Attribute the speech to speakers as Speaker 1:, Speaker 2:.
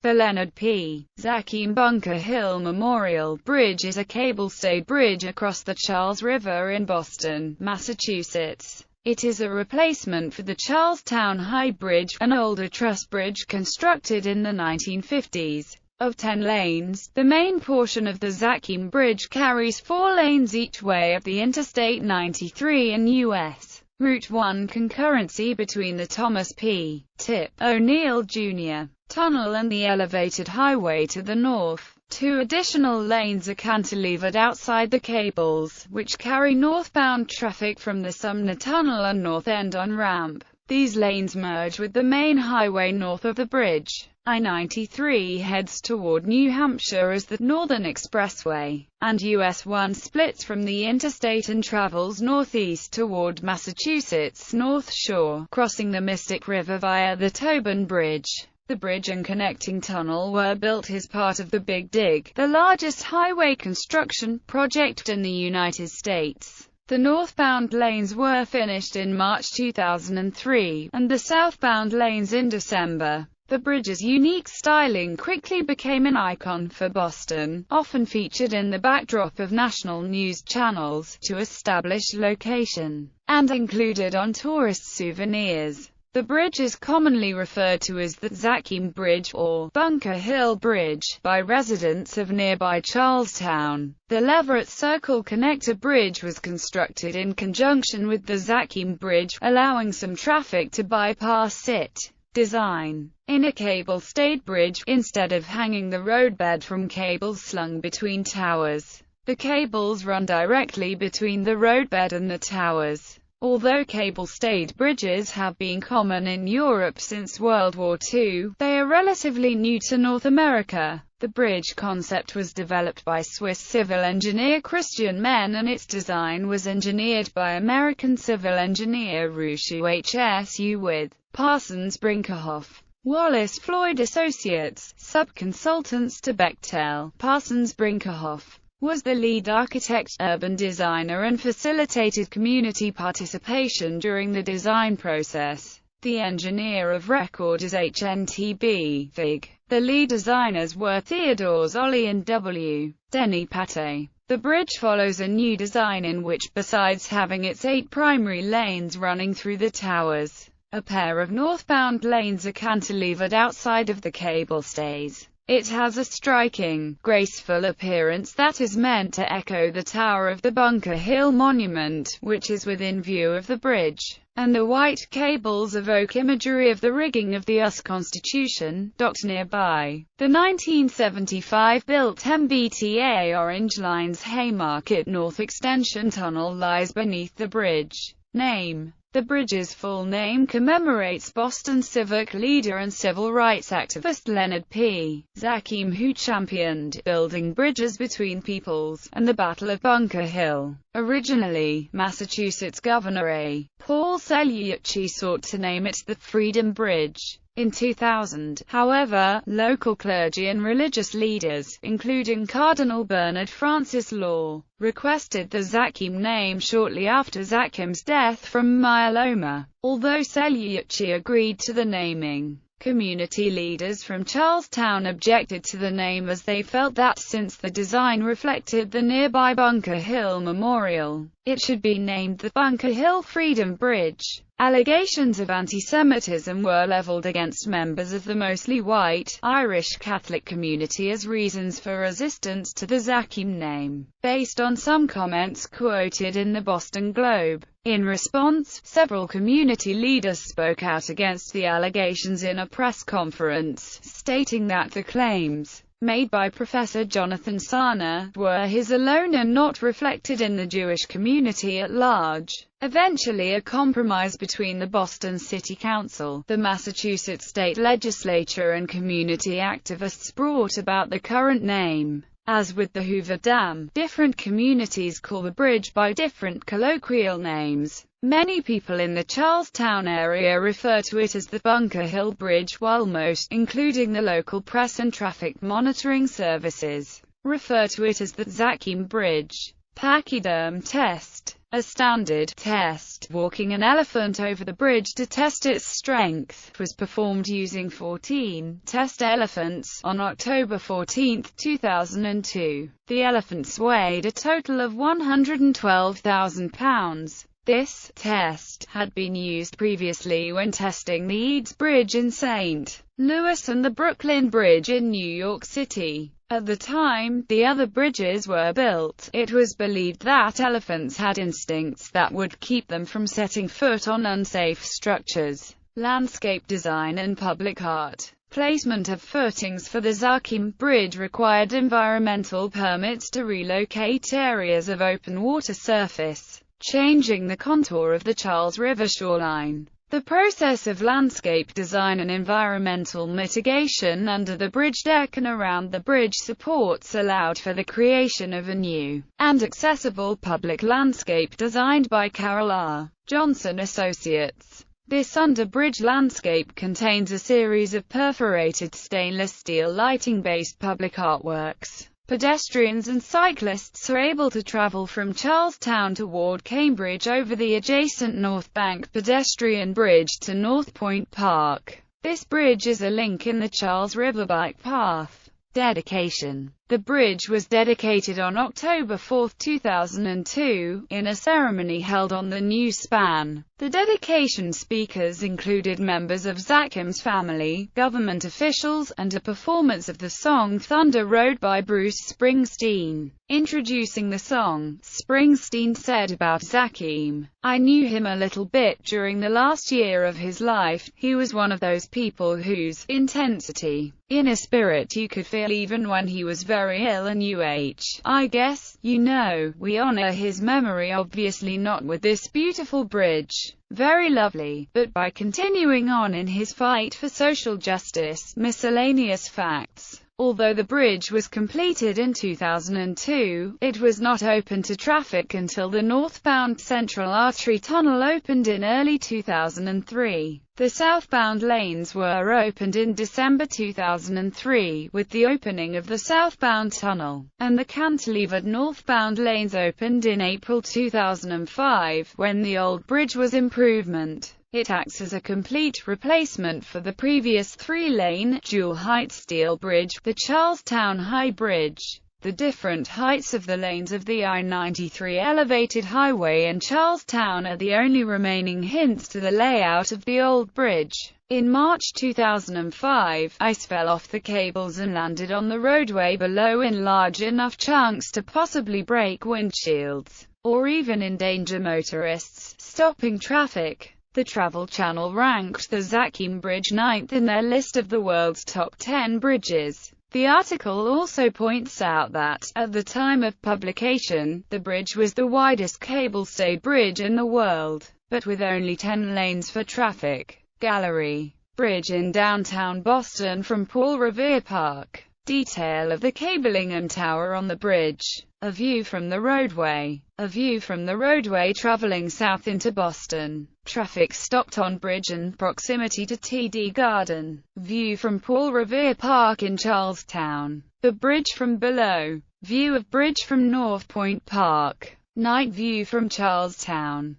Speaker 1: The Leonard P. Zakim Bunker Hill Memorial Bridge is a cable-stayed bridge across the Charles River in Boston, Massachusetts. It is a replacement for the Charlestown High Bridge, an older truss bridge constructed in the 1950s. Of 10 lanes, the main portion of the Zakim Bridge carries 4 lanes each way of the Interstate 93 and U.S. Route 1 concurrency between the Thomas P. Tip O'Neill Jr. Tunnel and the elevated highway to the north. 2 additional lanes are cantilevered outside the cables, which carry northbound traffic from the Sumner Tunnel and North End on-ramp. These lanes merge with the main highway north of the bridge. I-93 heads toward New Hampshire as the Northern Expressway, and US 1 splits from the interstate and travels northeast toward Massachusetts' North Shore, crossing the Mystic River via the Tobin Bridge. The bridge and connecting tunnel were built as part of the Big Dig, the largest highway construction project in the United States. The northbound lanes were finished in March 2003, and the southbound lanes in December. The bridge's unique styling quickly became an icon for Boston, often featured in the backdrop of national news channels, to establish location, and included on tourist souvenirs. The bridge is commonly referred to as the Zakim Bridge, or Bunker Hill Bridge, by residents of nearby Charlestown. The Leverett Circle Connector Bridge was constructed in conjunction with the Zakim Bridge, allowing some traffic to bypass it. Design. In a cable-stayed bridge, instead of hanging the roadbed from cables slung between towers, the cables run directly between the roadbed and the towers. Although cable-stayed bridges have been common in Europe since World War II, they are relatively new to North America. The bridge concept was developed by Swiss civil engineer Christian Menn, and its design was engineered by American civil engineer Rushu Hsu with Parsons Brinckerhoff, Wallace Floyd Associates, sub-consultants to Bechtel. Parsons Brinckerhoff was the lead architect, urban designer, and facilitated community participation during the design process. The engineer of record is HNTB Vig. The lead designers were Theodore Zolli and W. Denny Pate. The bridge follows a new design in which, besides having its 8 primary lanes running through the towers, a pair of northbound lanes are cantilevered outside of the cable stays. It has a striking, graceful appearance that is meant to echo the tower of the Bunker Hill Monument, which is within view of the bridge, and the white cables evoke imagery of the rigging of the US Constitution, docked nearby. The 1975-built MBTA Orange Line's Haymarket North Extension Tunnel lies beneath the bridge. Name. The bridge's full name commemorates Boston civic leader and civil rights activist Leonard P. Zakim, who championed building bridges between peoples, and the Battle of Bunker Hill. Originally, Massachusetts Governor A. Paul Cellucci sought to name it the Freedom Bridge. In 2000, however, local clergy and religious leaders, including Cardinal Bernard Francis Law, requested the Zakim name shortly after Zakim's death from myeloma. Although Cellucci agreed to the naming, community leaders from Charlestown objected to the name as they felt that since the design reflected the nearby Bunker Hill Memorial, it should be named the Bunker Hill Freedom Bridge. Allegations of anti-Semitism were leveled against members of the mostly white, Irish Catholic community as reasons for resistance to the Zakim name, based on some comments quoted in the Boston Globe. In response, several community leaders spoke out against the allegations in a press conference, stating that the claims made by Professor Jonathan Sarna were his alone and not reflected in the Jewish community at large. Eventually, a compromise between the Boston City Council, the Massachusetts State Legislature, and community activists brought about the current name. As with the Hoover Dam, different communities call the bridge by different colloquial names. Many people in the Charlestown area refer to it as the Bunker Hill Bridge, while most, including the local press and traffic monitoring services, refer to it as the Zakim Bridge. Pachyderm Test. A standard test, walking an elephant over the bridge to test its strength, was performed using 14 test elephants on October 14, 2002. The elephants weighed a total of 112,000 pounds. This test had been used previously when testing the Eads Bridge in St. Louis and the Brooklyn Bridge in New York City. At the time the other bridges were built, it was believed that elephants had instincts that would keep them from setting foot on unsafe structures. Landscape design and public art. Placement of footings for the Zakim Bridge required environmental permits to relocate areas of open water surface, changing the contour of the Charles River shoreline. The process of landscape design and environmental mitigation under the bridge deck and around the bridge supports allowed for the creation of a new and accessible public landscape designed by Carol R. Johnson Associates. This under-bridge landscape contains a series of perforated stainless steel lighting-based public artworks. Pedestrians and cyclists are able to travel from Charlestown toward Cambridge over the adjacent North Bank pedestrian bridge to North Point Park. This bridge is a link in the Charles River bike path. Dedication. The bridge was dedicated on October 4, 2002, in a ceremony held on the new span. The dedication speakers included members of Zakim's family, government officials, and a performance of the song Thunder Road by Bruce Springsteen. Introducing the song, Springsteen said about Zakim, "I knew him a little bit during the last year of his life. He was one of those people whose intensity, inner spirit you could feel even when he was very ill, and I guess, you know, we honor his memory, obviously not with this beautiful bridge. Very lovely, but by continuing on in his fight for social justice." Miscellaneous Facts. Although the bridge was completed in 2002, it was not open to traffic until the northbound Central Artery Tunnel opened in early 2003. The southbound lanes were opened in December 2003, with the opening of the southbound tunnel, and the cantilevered northbound lanes opened in April 2005, when the old bridge was improvement. It acts as a complete replacement for the previous three-lane, dual-height steel bridge, the Charlestown High Bridge. The different heights of the lanes of the I-93 elevated highway in Charlestown are the only remaining hints to the layout of the old bridge. In March 2005, ice fell off the cables and landed on the roadway below in large enough chunks to possibly break windshields, or even endanger motorists, stopping traffic. The Travel Channel ranked the Zakim Bridge 9th in their list of the world's top 10 bridges. The article also points out that, at the time of publication, the bridge was the widest cable-stayed bridge in the world, but with only 10 lanes for traffic. Gallery. Bridge in downtown Boston from Paul Revere Park. Detail of the cabling and tower on the bridge. A view from the roadway. A view from the roadway traveling south into Boston. Traffic stopped on bridge in proximity to TD Garden. View from Paul Revere Park in Charlestown. The bridge from below. View of bridge from North Point Park. Night view from Charlestown.